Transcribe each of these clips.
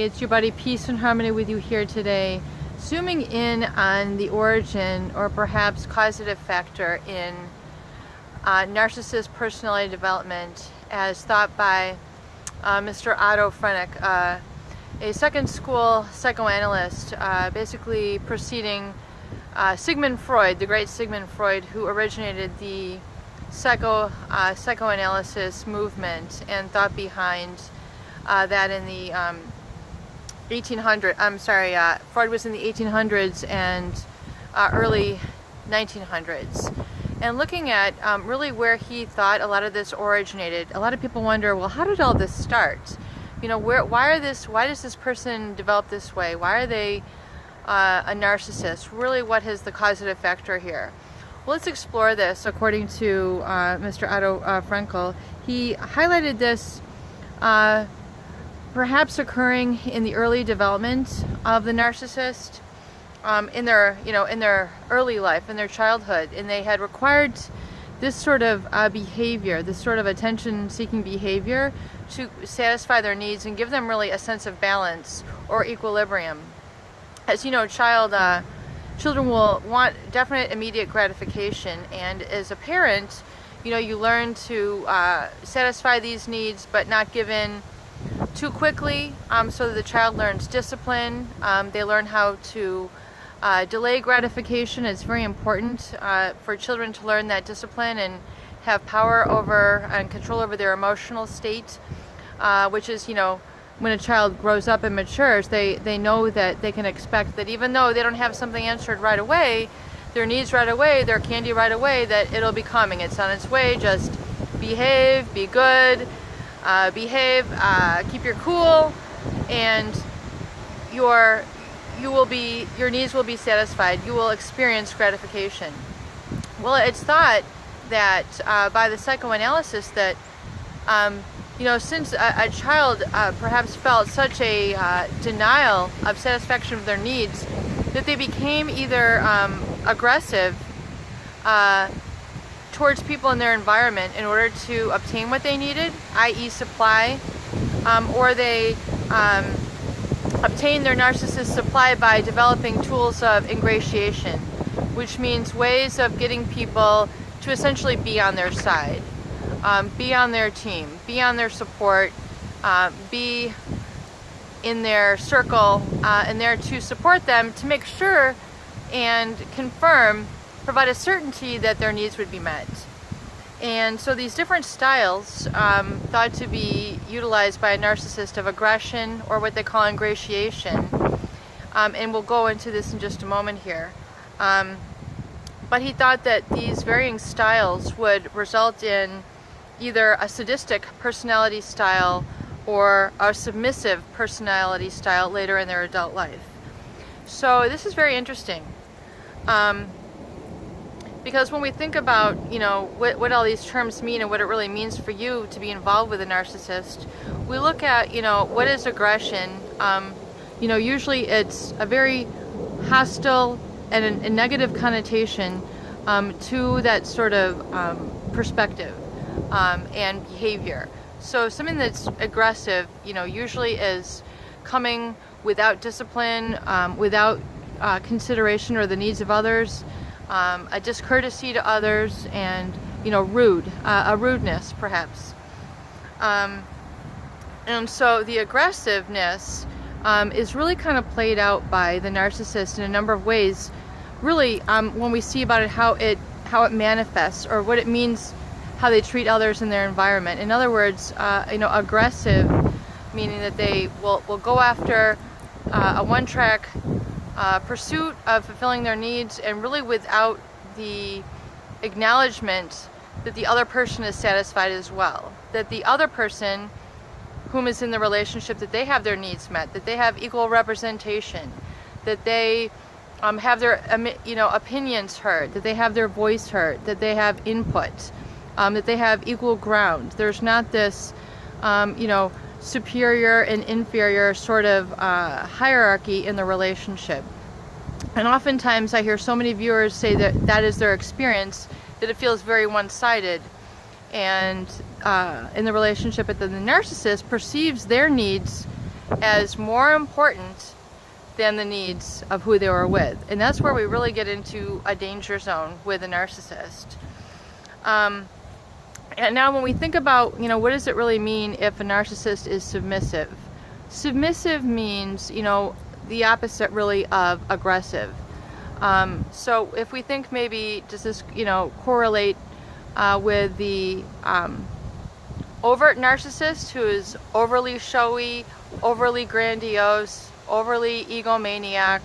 it's your buddy Peace and Harmony with you here today, zooming in on the origin or perhaps causative factor in narcissist personality development as thought by Mr. Otto French, a second school psychoanalyst, basically preceding Sigmund Freud, the great Sigmund Freud, who originated the psychoanalysis movement and thought behind that in the 1800s. Freud was in the 1800s and early 1900s. And looking at really where he thought a lot of this originated, a lot of people wonder, well, how did all this start? You know, why does this person develop this way? Why are they a narcissist? Really, what is the causative factor here? Well, let's explore this. According to Mr. Otto French, he highlighted this perhaps occurring in the early development of the narcissist, in their early life, in their childhood, and they had required this sort of behavior, this sort of attention-seeking behavior, to satisfy their needs and give them really a sense of balance or equilibrium. As you know, children will want definite immediate gratification, and as a parent, you know, you learn to satisfy these needs but not give in too quickly, so that the child learns discipline. They learn how to delay gratification. It's very important for children to learn that discipline and have power over and control over their emotional state, which is, you know, when a child grows up and matures, they know that they can expect that even though they don't have something answered right away, their needs right away, their candy right away, that it'll be coming. It's on its way. Just behave, be good, keep your cool, and your needs will be satisfied. You will experience gratification. Well, it's thought that by the psychoanalysis that you know, since a child perhaps felt such a denial of satisfaction of their needs, that they became either aggressive towards people in their environment in order to obtain what they needed, i.e. supply, or they obtain their narcissist supply by developing tools of ingratiation, which means ways of getting people to essentially be on their side. Be on their team, be on their support, be in their circle, and there to support them, to make sure and confirm, provide a certainty that their needs would be met. And so these different styles thought to be utilized by a narcissist of aggression, or what they call ingratiation, and we'll go into this in just a moment here. But he thought that these varying styles would result in either a sadistic personality style or a submissive personality style later in their adult life. So this is very interesting, because when we think about, you know, what all these terms mean and what it really means for you to be involved with a narcissist, we look at, you know, what is aggression. You know, usually it's a very hostile and a negative connotation to that sort of perspective and behavior. So something that's aggressive, you know, usually is coming without discipline, without consideration or the needs of others, a discourtesy to others, and, you know, a rudeness perhaps. And so the aggressiveness is really kind of played out by the narcissist in a number of ways. Really, when we see about it, how it manifests, or what it means, how they treat others in their environment. In other words, you know, aggressive, meaning that they will go after a one-track pursuit of fulfilling their needs, and really without the acknowledgement that the other person is satisfied as well, that the other person whom is in the relationship, that they have their needs met, that they have equal representation, that they have their opinions heard, that they have their voice heard, that they have input, that they have equal ground. There's not this superior and inferior sort of hierarchy in the relationship. And oftentimes I hear so many viewers say that that is their experience, that it feels very one-sided. And in the relationship, that the narcissist perceives their needs as more important than the needs of who they were with. And that's where we really get into a danger zone with a narcissist. And now when we think about, what does it really mean if a narcissist is submissive? Submissive means, the opposite really of aggressive. So if we think maybe, does this, correlate with the overt narcissist, who is overly showy, overly grandiose, overly egomaniac,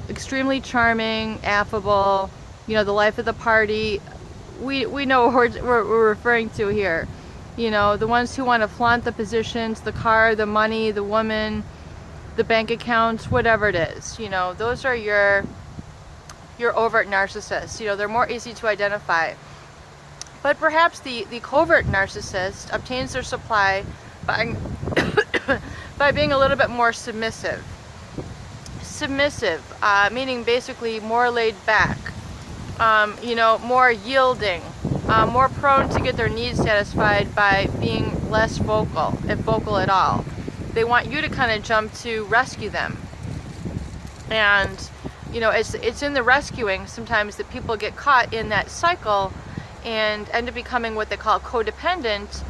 extremely charming, affable, the life of the party. We know what we're referring to here. The ones who want to flaunt the positions, the car, the money, the woman, the bank accounts, whatever it is. Those are your overt narcissists. They're more easy to identify. But perhaps the covert narcissist obtains their supply by by being a little bit more submissive. Submissive, meaning basically more laid back, more yielding, more prone to get their needs satisfied by being less vocal, if vocal at all. They want you to kind of jump to rescue them. And, it's in the rescuing sometimes that people get caught in that cycle and end up becoming what they call codependent,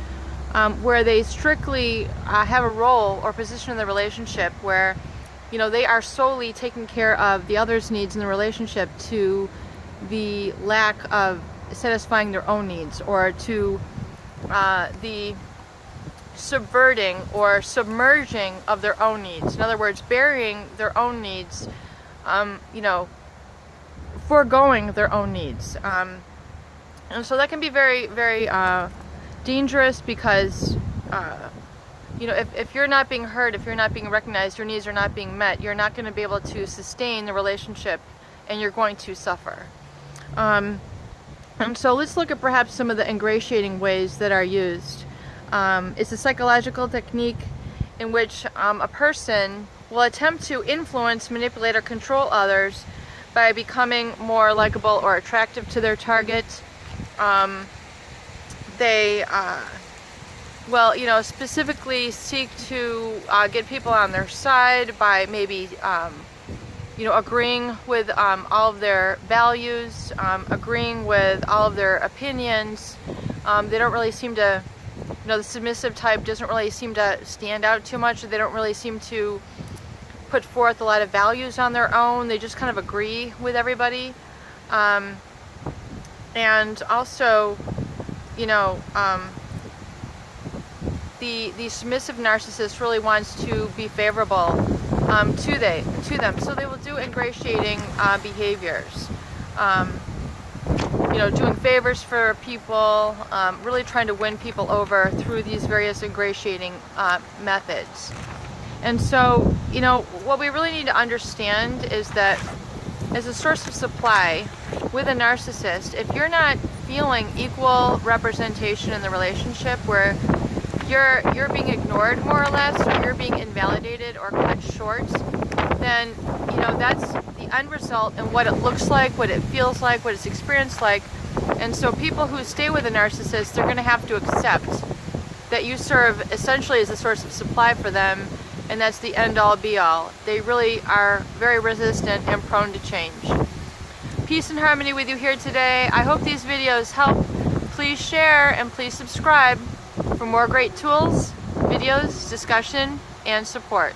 where they strictly have a role or position in the relationship where, they are solely taking care of the other's needs in the relationship to the lack of satisfying their own needs, or to the subverting or submerging of their own needs. In other words, burying their own needs, foregoing their own needs. And so that can be very, very dangerous because, if you're not being heard, if you're not being recognized, your needs are not being met, you're not going to be able to sustain the relationship, and you're going to suffer. And so let's look at perhaps some of the ingratiating ways that are used. It's a psychological technique in which a person will attempt to influence, manipulate, or control others by becoming more likable or attractive to their target. They specifically seek to get people on their side by maybe agreeing with all of their values, agreeing with all of their opinions. They don't really seem to, the submissive type doesn't really seem to stand out too much. They don't really seem to put forth a lot of values on their own. They just kind of agree with everybody. And also, the submissive narcissist really wants to be favorable to them, so they will do ingratiating behaviors, doing favors for people, really trying to win people over through these various ingratiating methods. And so, what we really need to understand is that as a source of supply with a narcissist, if you're not feeling equal representation in the relationship, where you're being ignored more or less, or you're being invalidated or cut short, then that's the end result and what it looks like, what it feels like, what it's experienced like. And so people who stay with a narcissist, they're going to have to accept that you serve essentially as a source of supply for them, and that's the end all be all. They really are very resistant and prone to change. Peace and harmony with you here today. I hope these videos help. Please share and please subscribe for more great tools, videos, discussion, and support.